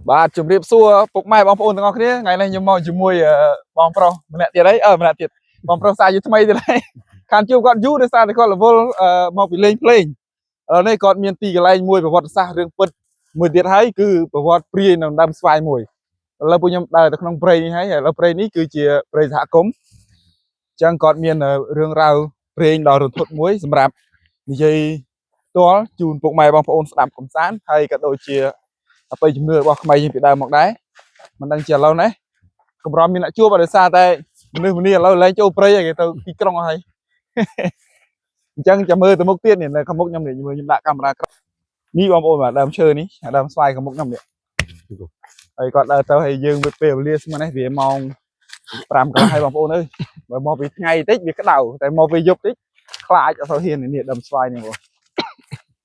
បាទជំរាបសួរពុកម៉ែបងប្អូនទាំងអស់គ្នាថ្ងៃនេះខ្ញុំមកជាមួយបងប្រុសម្នាក់ទៀតហើយម្នាក់ទៀតបងប្រុសសាយថ្មីទៀតហើយខានជួបគាត់យូរដោយសារតែគាត់រវល់មកពីលេងភ្លេងឥឡូវនេះគាត់មានទីកន្លែងមួយប្រវត្តិសាស្ត្ររឿងពិតមួយទៀតហើយគឺប្រវត្តិព្រាយនៅដើមស្វាយមួយឥឡូវពួកខ្ញុំដើរទៅក្នុងព្រៃនេះហើយឥឡូវព្រៃនេះគឺជាព្រៃសហគមន៍អញ្ចឹងគាត់មានរឿងរ៉ាវព្រេងដ៏រន្ធត់មួយសម្រាប់និយាយផ្ទាល់ជូនពុកម៉ែបងប្អូនស្ដាប់កំសាន្តហើយក៏ដូចជាអបិយជំនឿរបស់ខ្មែរយើងពីដើមមកដែរមិនដឹងជាឥឡូវនេះកម្រមានអ្នកជួបដោយសារតែមនុស្សម្នាឥឡូវលែងចូលព្រៃហើយគេទៅទីក្រុងហើយអញ្ចឹងចាំមើលទៅមុខទៀតនេះនៅខាងមុខខ្ញុំនេះខ្ញុំដាក់កាមេរ៉ាក្រោយនេះបងប្អូនបាទដើមឈើនេះដើមស្វាយខាងមុខខ្ញុំនេះហើយគាត់ដើរទៅហើយយើងវាពេលវេលាស្មើនេះវាម៉ោង5កន្លះហើយបងប្អូនអើយបើមកពីថ្ងៃតិចវាក្តៅតែមកពេលយប់តិចខ្លាចអត់ទៅហ៊ាននេះដើមស្វាយនេះបង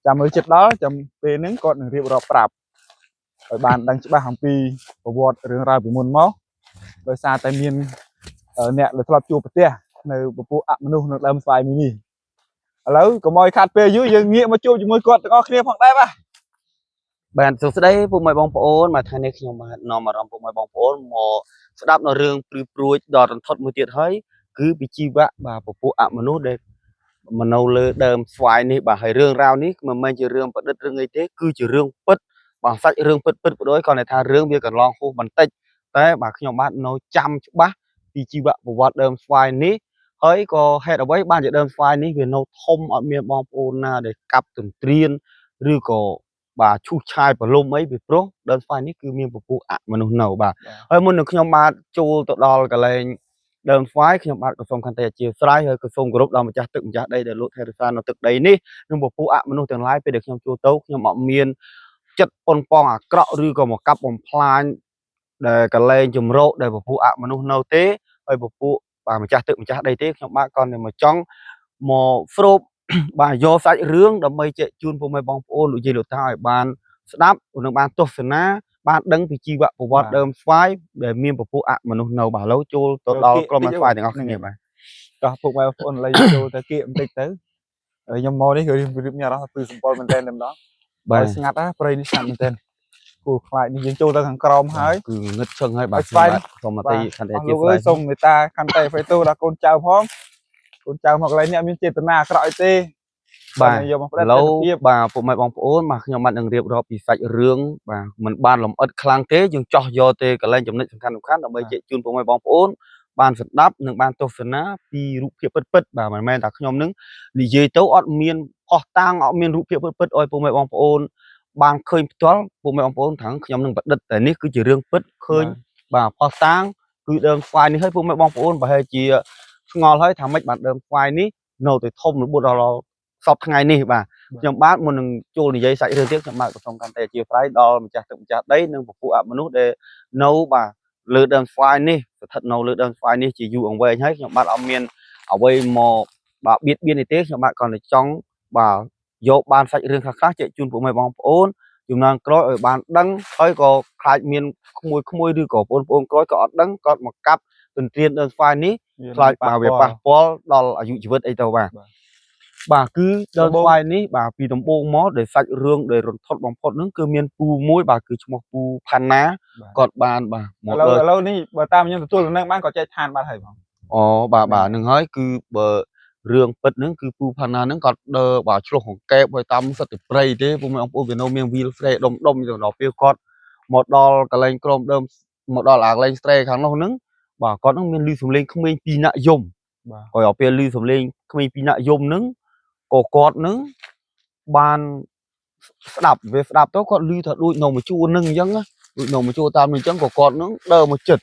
ចាំមើលចិត្តដល់ចាំពេលហ្នឹងគាត់នឹងរៀបរាប់ប្រាប់ឲ្យបានដឹងច្បាស់អំពីប្រវត្តិរឿងរ៉ាវពីមុនមកដោយសារតែមានអ្នកដែលធ្លាប់ជួបប្រទះនៅពពួកអមនុស្សនៅដើមស្វាយនេះឥឡូវកុំឲ្យខាត់ពេលយូរយើងងាកមកជួបជាមួយគាត់ទាំងអស់គ្នាផងដែរបាទសួស្តីពុកម៉ែបងប្អូនមកថ្ងៃនេះខ្ញុំបាទនាំអារម្មណ៍ពុកម៉ែបងប្អូនមកស្ដាប់នៅរឿងព្រឺព្រួយដ៏រន្ធត់មួយទៀតហើយគឺពីជីវៈបាទពពួកអមនុស្សដែលមកនៅលើដើមស្វាយនេះបាទហើយរឿងរ៉ាវនេះមិនមែនជារឿងប្រឌិតរឿងអីទេគឺជារឿងពិតបាទសាច់រឿងពិតបដ ாய் គ្រាន់តែថារឿងវាកន្លងហួសបន្តិចតែបាទខ្ញុំបាទនៅចាំច្បាស់ពីជីវៈប្រវត្តិដើមស្វាយនេះហើយក៏ហេតុអ្វីបានជាដើមស្វាយនេះវានៅធំអត់មានបងប្អូនណាដែលកាប់ទន្ទ្រានឬក៏បាទឈូសឆាយប្រលុំអីពីព្រោះដើមស្វាយនេះគឺមានពពួកអមនុស្សនៅបាទហើយមុននឹងខ្ញុំបាទចូលទៅដល់កន្លែងដើមស្វាយខ្ញុំបាទក៏សូមខន្តីអធិស្ឋានហើយក៏សូមគោរពដល់ម្ចាស់ទឹកម្ចាស់ដីដែលលោកថែរក្សានៅទឹកដីនេះនិងពពួកអមនុស្សទាំងឡាយពេលដែលខ្ញុំចូលទៅខ្ញុំអត់មានចិត្តប៉ុនប៉ងអាក្រក់ឬក៏មកកាប់បំផ្លាញដែលកន្លែងជំរកដែលពពួកអមនុស្សនៅទេហើយពពួកបាទម្ចាស់ទឹកម្ចាស់ដីទេខ្ញុំបាទក៏មកចង់មកស្រូបបាទយកសាច់រឿងដើម្បីជែកជូនពុកម៉ែបងប្អូនលោកយាយលោកតាឲ្យបានស្ដាប់និងបានទស្សនាបានដឹងពីជីវប្រវត្តិដើមស្វាយដែលមានពពួកអមនុស្សនៅបាទឥឡូវចូលទៅដល់ក្រុមស្វាយទាំងអស់គ្នាបាទចោះពុកម៉ែបងប្អូនឥឡូវចូលទៅគៀកបន្តិចទៅខ្ញុំមកនេះគឺរៀបញ៉ាំអស់គឺសម្ពល់មែនតើតែម្ដងបាទស្ងាត់ណាព្រៃនេះស្ងាត់មែនតើគូខ្លាចនេះយើងចូលទៅខាងក្រោមហើយគឺងឹតឈឹងហើយបាទស្វាយសូមអតីខន្តីជាស្វាយសូមមេត្តាខន្តីអភ័យទោសដល់កូនចៅផងកូនចៅមកកន្លែងនេះអត់មានចេតនាអាក្រក់អីទេបាទយកមកផ្ដិតបាទពុកម៉ែបងប្អូនបាទខ្ញុំបាននឹងរៀបរាប់ពីសាច់រឿងបាទมันបានលម្អិតខ្លាំងទេយើងចោះយកទេកន្លែងចំណុចសំខាន់ដើម្បីជែកជូនពុកម៉ែបងប្អូនបានស្ដាប់និងបានទស្សនាពីរូបភាពពិតបាទមិនមែនតែខ្ញុំនឹងនិយាយទៅអត់មានផុសតាំងអត់មានរូបភាពពិតឲ្យពុកម៉ែបងប្អូនបានឃើញផ្ទាល់ពុកម៉ែបងប្អូនថាខ្ញុំនឹងប្រឌិតតែនេះគឺជារឿងពិតឃើញបាទផុសតាំងគឺដើមស្វាយនេះឲ្យពុកម៉ែបងប្អូនប្រហែលជាឆ្ងល់ហើយថាម៉េចបានដើមស្វាយនេះនៅតែធំរបុតដល់សពថ្ងៃនេះបាទខ្ញុំបាទមុននឹងចូលនិយាយសាច់រឿងទៀតខ្ញុំបាទក៏សូមកាន់តែអធិស្ឋានដល់ម្ចាស់ទឹកម្ចាស់ដីនិងពពួកអមនុស្សដែលនៅបាទលើដើមស្វាយនេះស្ថិតនៅលើដើមស្វាយនេះជាយូរអង្វែងហើយខ្ញុំបាទអត់មានអ្វីមកបាទបៀតបៀនទេខ្ញុំបាទគ្រាន់តែចង់បាទយកបានសាច់រឿងខ្លះៗចែកជូនពុកម៉ែបងប្អូនជំនាន់ក្រោយឲ្យបានដឹងហើយក៏ខ្លាចមានក្មួយឬក៏បងប្អូនក្រោយក៏អត់ដឹងគាត់មកកាប់ទន្ទ្រានដើមស្វាយនេះខ្លាចបាទវាប៉ះពាល់ដល់អាយុជីវិតអីទៅបាទគឺដើមស្វាយនេះបាទពីដំបូងមកដែលសាច់រឿងដែលរន្ធត់បំផុតហ្នឹងគឺមានពូមួយបាទគឺឈ្មោះពូផាន់ណាគាត់បានបាទមកឥឡូវនេះបើតាមខ្ញុំទទួលដំណឹងបានក៏ចែកឋានបាត់ហើយបងអូបាទនឹងហើយគឺបើរឿងពិតហ្នឹងគឺពូផាន់ណាហ្នឹងគាត់ដើរបាទឆ្លោះកង្កែបហើយតាមសិតទៅព្រៃទេពុកម៉ែបងប្អូនវានៅមានវីលស្រែដុំទៅដល់ពេលគាត់មកដល់កន្លែងក្រមដើមមកដល់អាកន្លែងស្រែខាងនោះហ្នឹងបាទគាត់ហ្នឹងមានលឺសំឡេងក្មេងពីរនាក់យំបាទគាត់ដល់ពេលលឺសំឡេងក្មេងពីរនាក់យំហ្នឹងក៏គាត់នឹងបានស្ដាប់ទៅគាត់ឮថាដូចនៅមួយជួរនឹងអញ្ចឹងដូចនៅមួយជួរតាមនឹងអញ្ចឹងក៏គាត់នឹងដើរមកចិត្ត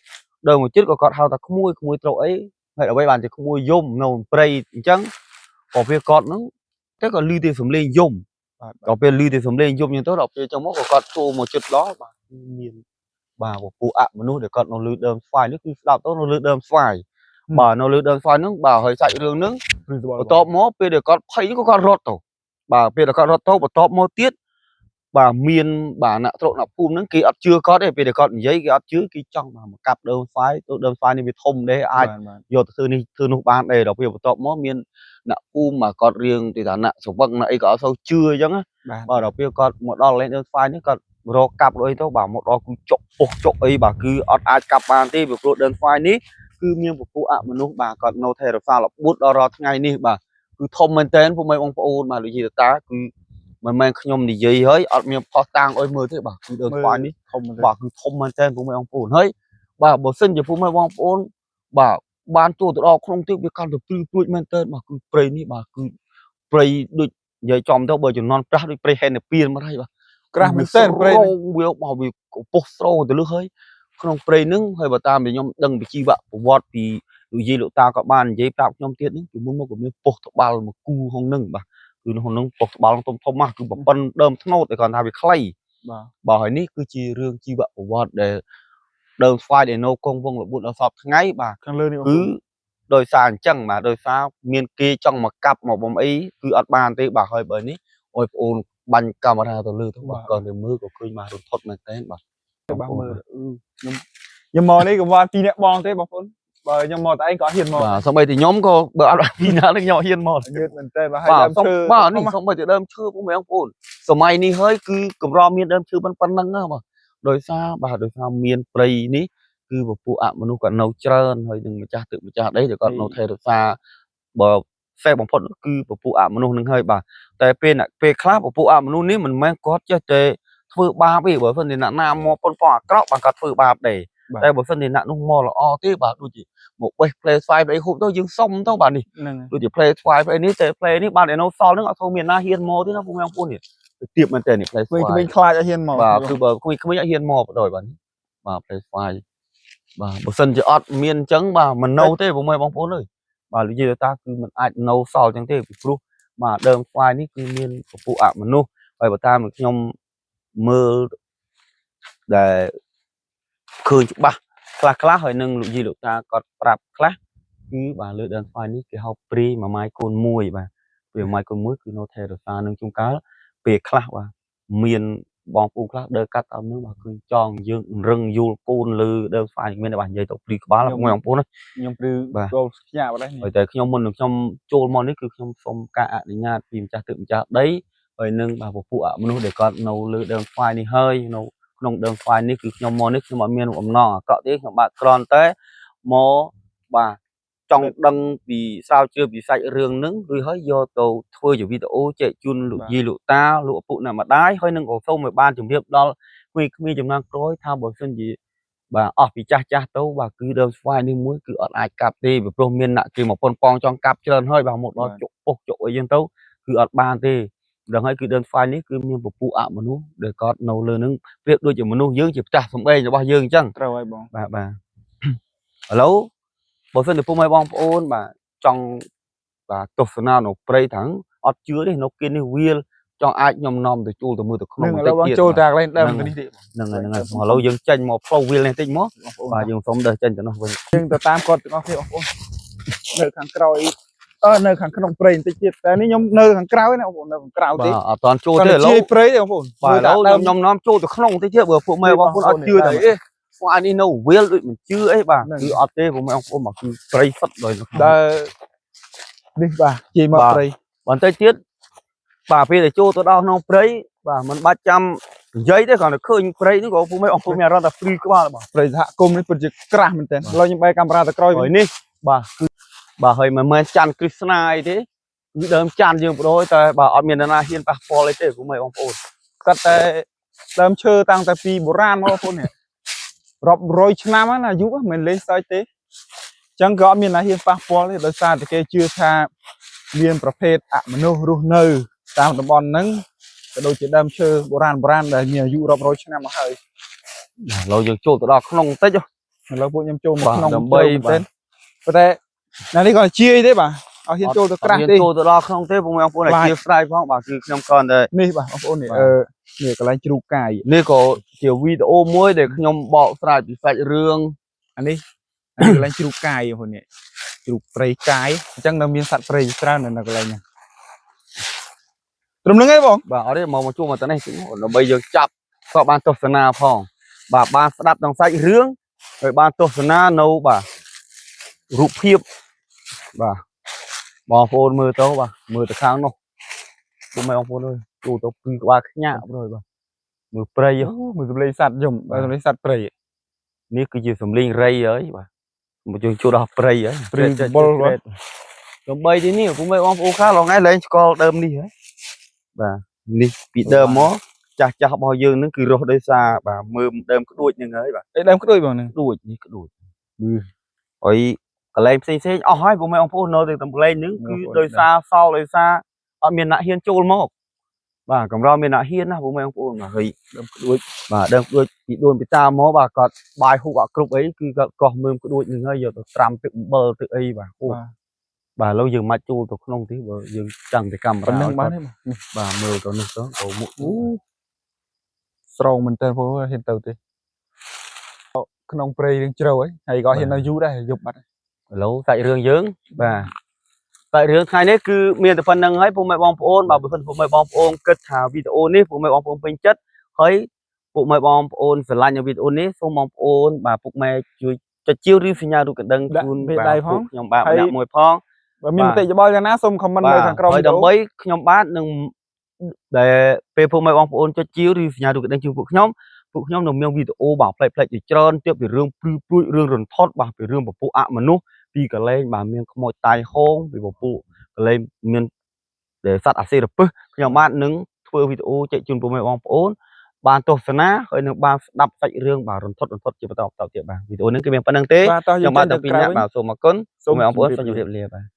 ក៏គាត់ហៅថាក្មួយត្រូវអីហើយអ្វីបានជាក្មួយយំនៅព្រៃអញ្ចឹងក៏វាគាត់នឹងតែក៏ឮតែសំឡេងយំដល់ពេលឮតែសំឡេងយំអញ្ចឹងទៅដល់ពេលអញ្ចឹងមកក៏គាត់ចូលមកចិត្តដល់បាទមានបាទពពួកអមនុស្សដែលគាត់នៅលើដើមស្វាយនេះគឺស្ដាប់ទៅនៅលើដើមស្វាយបាទនៅលើដើមស្វាយហ្នឹងបាទហើយសាច់រឿងហ្នឹងបន្ទាប់មកពេលដែលគាត់ភ័យក៏គាត់រត់ទៅបាទពេលដែលគាត់រត់ទៅបន្ទាប់មកទៀតបាទមានបាទអ្នកត្រកអ្នកភូមិហ្នឹងគេអត់ជឿគាត់ទេពេលដែលគាត់និយាយគេអត់ជឿគេចង់មកកាប់ដើមស្វាយទៅដើមស្វាយនេះវាធំដែរអាចយកទៅធ្វើនេះធ្វើនោះបានដែរដល់ពេលបន្ទាប់មកមានអ្នកភូមិមកគាត់រៀងទីថាអ្នកសវឹងអ្នកអីក៏អត់សូវជឿអញ្ចឹងបាទដល់ពេលគាត់មកដល់លេងដើមស្វាយនេះគាត់ រកកាប់អីទៅបាទមកដល់គឺចុកពុះចុកអីបាទគឺអត់អាចកាប់បានទេពីព្រោះដើមស្វាយនេះគឺមានពពួកអមនុស្សបាទគាត់នៅថែរក្សារបួសដល់រាល់ថ្ងៃនេះបាទគឺធំមែនតើពុកម៉ែបងប្អូនបាទលោកយាយតាគឺមិនមែនខ្ញុំនិយាយហើយអត់មានផុសតាងអុយមើលទេបាទគឺដើមស្វាយនេះធំបាទគឺធំមែនតើពុកម៉ែបងប្អូនហើយបាទបើសិនជាពុកម៉ែបងប្អូនបាទបានចូលទៅដល់ក្នុងទឹកវាកាន់តែព្រួយមែនតើបាទគឺព្រៃនេះបាទគឺព្រៃដូចនិយាយចំទៅបើចំនួនប្រាស់ដូចព្រៃហេនពៀនមកហើយបាទ ក្រាស់មែនតើព្រៃ វាបោះវាពុះស្រោទៅលើហើយក្នុងព្រៃហ្នឹងហើយបើតាមខ្ញុំដឹងពីជីវប្រវត្តិពីលោកយាយលោកតាក៏បាននិយាយប្រាប់ខ្ញុំទៀតហ្នឹងពីមុនមកក៏មានពុះត្បាល់មកគូក្នុងហ្នឹងបាទគឺក្នុងហ្នឹងពុះត្បាល់ធំធំមកគឺប្រព័ន្ធដើមធ្នោតតែគាត់ថាវាខ្លីបាទហើយនេះគឺជារឿងជីវប្រវត្តិដែលដើមស្វាយដែលនៅគង់វងរបួសដល់សពថ្ងៃបាទខាងលើនេះគឺដោយសារអញ្ចឹងបាទដោយសារមានគេចង់មកកាប់មកបំអីគឺអត់បានទេបាទហើយបើនេះអោយបងអូនបាញ់កាមេរ៉ាទៅលើទៅបាទក៏ទៅមើលក៏ឃើញបាទរន្ធត់មែនតើបាទបាទមើលខ្ញុំមកនេះក៏បាន2នាក់បងទេបងប្អូនបើខ្ញុំមកតែឯងក៏ហ៊ានមកបាទសូម្បីតែខ្ញុំក៏បើអត់ពីណានេះខ្ញុំហ៊ានមកហ៊ានមែនតើបាទហើយដើមឈើបាទនេះសូម្បីតែដើមឈើបងប្អូនសម័យនេះហើយគឺកម្រមានដើមឈើប៉ុណ្ណឹងណាបាទដោយសារមានព្រៃនេះគឺពពួកអមនុស្សគាត់នៅច្រើនហើយនឹងម្ចាស់ទឹកម្ចាស់ដីដែលគាត់នៅថែរក្សាបើផ្សេងបំផុតគឺពពួកអមនុស្សនឹងហើយបាទតែពេលខ្លះពពួកអមនុស្សនេះមិនមែនគាត់ចេះតែធ្វើបាបទេបើមិនអ្នកណាមកប៉ុនប៉ងអាក្រក់បាទគាត់ធ្វើបាបដែរតែបើមិនអ្នកនោះមកល្អទេបាទដូចជាមកបេះផ្លែស្វាយផ្អីហូបទៅយើងសុំទៅបាទនេះដូចជាផ្លែស្វាយផ្អីនេះតែផ្លែនេះបាទឯនោះសល់ហ្នឹងអត់ធំមានណាហ៊ានមកទេណាពុកម៉ែបងប្អូននេះទៀបមែនតើនេះផ្លែស្វាយវិញខ្លាចឲ្យហ៊ានមកបាទគឺបើក្មេងៗអត់ហ៊ានមកបដ ாய் បាទបាទផ្លែស្វាយបាទបើសិនជាអត់មានអញ្ចឹងបាទមិននៅទេពុកម៉ែបងប្អូនអើយបាទនិយាយតាគឺមិនអាចនៅសល់អញ្ចឹងទេពីព្រោះបាទដើមស្វាយនេះគឺមានពពួកអមនុស្សហើយបើតាមខ្ញុំមើលដែលឃើញច្បាស់ខ្លះហើយនឹងលោកយាយលោកតាគាត់ប្រាប់ខ្លះគឺបាទលើដើមស្វាយនេះគេហៅព្រីមួយម៉ាយកូនមួយបាទព្រីមួយម៉ាយកូនមួយគឺនៅថែរក្សានឹងជួនកាលពេលខ្លះបាទមានបងប្អូនខ្លះដើរកាត់តាមនឹងបាទគឺចង់យើងរឹងយូលពូនលើដើមស្វាយមានតែបាទនិយាយទៅព្រីក្បាលបងប្អូនខ្ញុំព្រីគោលខ្ញាក់បាត់ហើយតែខ្ញុំមុននឹងខ្ញុំចូលមកនេះគឺខ្ញុំសូមការអនុញ្ញាតពីម្ចាស់ទឹកម្ចាស់ដីហើយនឹងបាទពពួកអមនុស្សដែលគាត់នៅលើដើមស្វាយនេះហើយនៅក្នុងដើមស្វាយនេះគឺខ្ញុំមកនេះខ្ញុំអត់មានអំណងអាក្រក់ទេខ្ញុំបាទគ្រាន់តែមកបាទចង់ដឹងពីស្រាវជ្រាវពីសាច់រឿងហ្នឹងឬហើយយកទៅធ្វើជាវីដេអូចែកជូនលោកយាយលោកតាលោកឪពុកអ្នកម្ដាយហើយនឹងក៏សូមឲ្យបានជម្រាបដល់ក្មេងៗចំណាំក្រោយថាបើសិនជាបាទអស់ពីចាស់ទៅបាទគឺដើមស្វាយនេះមួយគឺអត់អាចកាប់ទេពីព្រោះមានអ្នកគេមកប៉ុនប៉ងចង់កាប់ច្រើនហើយបាទមកដល់ជក់ពុះជក់អីចឹងទៅគឺអត់បានទេដឹងហើយគឺដើមស្វាយនេះគឺមានពពួកអមនុស្សដែលគាត់នៅលើនឹងប្រៀបដូចជាមនុស្សយើងជាផ្ទះសម្បែងរបស់យើងអញ្ចឹងត្រូវហើយបងបាទឥឡូវបើសិនជាពុកម៉ែបងប្អូនបាទចង់បាទទស្សនានៅព្រៃទាំងអត់ជឿទេនៅគេនេះវាលចង់អាចខ្ញុំនាំទៅជួលទៅមើលទៅក្នុងបន្តិចទៀតចូលតែកន្លែងដើមនេះទៀតហ្នឹងឥឡូវយើងចេញមកផ្លូវវាលនេះតិចមកបាទយើងសូមដើរចេញទៅនោះវិញយើងទៅតាមគាត់ទាំងអស់គ្នាបងប្អូននៅខាងក្រោយនៅខាងក្នុងព្រៃបន្តិចទៀតតែនេះខ្ញុំនៅខាងក្រៅណាបងប្អូននៅខាងក្រៅទេបាទអត់តាន់ចូលទេឥឡូវព្រៃទេបងប្អូនបាទឥឡូវខ្ញុំនាំចូលទៅក្នុងតិចទៀតបើពួកម៉ែបងប្អូនអត់ជឿតែស្វាយនេះនៅវាលដូចមិនជឿអីបាទគឺអត់ទេពួកម៉ែបងប្អូនមកគឺព្រៃសុទ្ធដោយដើរនេះបាទជិះមកព្រៃបន្តិចទៀតបាទពេលដែលចូលទៅដល់ក្នុងព្រៃបាទមិនបាច់ចាំនិយាយទេគ្រាន់តែឃើញព្រៃនេះក៏ពុកម៉ែបងប្អូនមានអារម្មណ៍ថាព្រីក្បាលបាទព្រៃសហគមន៍នេះពិតជាក្រាស់មែនតើឥឡូវខ្ញុំបែរកាមេរ៉ាទៅក្រោយវិញនេះបាទគឺបាទហើយមិនមែនច័ន្ទគ្រឹស្ណាអីទេគឺដើមច័ន្ទយើងបដូរតែបាទអត់មាននរណាហ៊ានប៉ះពាល់អីទេពុកម៉ែបងប្អូនគាត់តែដើមឈើតាំងតែពីបុរាណមកបងប្អូននេះរាប់រយឆ្នាំណាយូរមិនលេងសើចទេអញ្ចឹងក៏អត់មានអ្នកហ៊ានប៉ះពាល់ទេដោយសារតែគេជឿថាមានប្រភេទអមនុស្សរស់នៅតាមតំបន់ហ្នឹងក៏ដូចជាដើមឈើបុរាណដែលមានអាយុរាប់រយឆ្នាំមកហើយឥឡូវយើងចូលទៅដល់ក្នុងបន្តិចឥឡូវពួកខ្ញុំចូលមកក្នុងដើម្បីប៉ុន្តែនេះគាត់ជាយទេបាទអត់ហ៊ានចូលទៅក្រាស់ទេចូលទៅដល់ក្នុងទេបងប្អូនឲ្យជាស្រ័យផងបាទគឺខ្ញុំគ្រាន់តែនេះបាទបងប្អូននេះនេះកន្លែងជ្រូកកាយនេះក៏ជាវីដេអូមួយដែលខ្ញុំបកស្រាយពីសាច់រឿងអានេះកន្លែងជ្រូកកាយបងប្អូននេះជ្រូកព្រៃកាយអញ្ចឹងនៅមានសត្វព្រៃច្រើននៅកន្លែងហ្នឹងត្រឹមហ្នឹងឯងបងបាទអត់ទេមកជួបមកទៅនេះដើម្បីយើងចាប់ក៏បានទស្សនាផងបាទបានស្ដាប់ក្នុងសាច់រឿងហើយបានទស្សនានៅបាទរូបភាពបាទបងប្អូនមើលទៅបាទមើលទៅខាងនោះពុកម៉ែបងប្អូនអើយចូលទៅពីក្បាលខ្ញាក់ប្រួយបាទ มือเปรย์ มือสำลีสัตว์ยมสำลีสัตว์เปรย์ นี่คืออยู่สำลีไรเอ้ยบ่ามาจนชูดอกเปรย์เอ้ย เปรย์บอลวะ ลงใบที่นี่ผมไม่ว่าโอ้ข้าลองไงเลยสกอร์เดิมนี่เหรอบ่านี่ปีเดิมมั้งจากบ่อยืนนั่นคือรถโดยสารบ่ามือเดิมก็ดูดยังไงบ่า ไอ้เดิมก็ด้วยบ่หนึ่ง ดูดนี่ก็ดูดโอ้ยก็เลยเซ่อ๋อให้ผมไม่เอาพูดโน้ตแต่ตัวเลยนึงคือโดยสารเศร้าโดยสารเอาเมียนหน้าเฮียนจูลมั้งบ่ากับเราเมียนหน้าเฮียนนะผมไม่เอาพูดมาเฮ้ยเดิมก็ดูดบ่าเดิมก็ดูดปีโดนปีตามั้งบ่าก็บายหูบ่ากรุบấyคือก็มือก็ดูดยังไงอยู่ตัวตรำตึกเบอร์ตึกấyบ่าโอ้บ่าเรายังมาจูตัวขนมที่บ่ยังจังแต่กำ คนนึง เรา บ้านนี่ บ่ามือตัวนึงตัวโอ้มุ สตรองมันเติมพวกเห็นเติมตีขนมเปรย์เจอไว้ไอ้ก็เห็นเราอยู่ได้ยุบบัด lâu tại rương dướng và tại rương hai nét cứ miền từ phần nâng ấy phụ mẹ bong ôn bảo phần phụ mẹ bong ôn kết thảo video nét phụ mẹ bong ôn bên chất ấy phụ mẹ bong ôn phải làm nhiều video nét phụ mong ôn và phụ mẹ chui cho chiêu riêng phi nhau được cái đăng chun và phụ nhom bạn nhạc mùi phong បើមានមតិយោបល់យ៉ាងណាសូមខមមិននៅខាងក្រោម ហើយដើម្បីខ្ញុំបាទនឹងដែលពេលពុកម៉ែបងប្អូនចុចជាវឬសញ្ញាទូកដឹងជូនពួកខ្ញុំនឹងមានវីដេអូបាទផ្លេចជាច្រើនទៀតពីរឿងព្រឺព្រួយរឿងរន្ធត់បាទពីរឿងពពួកអមនុស្សពីកលែងបាទមានខ្មោចតៃហោងពីពពួកកលែងមានដែលសត្វអាសេរពិសខ្ញុំបាទនឹងធ្វើវីដេអូចែកជូនពុកម៉ែបងប្អូនបានទស្សនាហើយនឹងបានស្ដាប់សាច់រឿងបាទរន្ធត់ជាបន្តទៀតបាទវីដេអូនេះគឺមានប៉ុណ្្នឹងទេខ្ញុំបាទតាំងពីអ្នកបាទសូមអរគុណសូមបងប្អូនសូមជម្រាបលាបាទ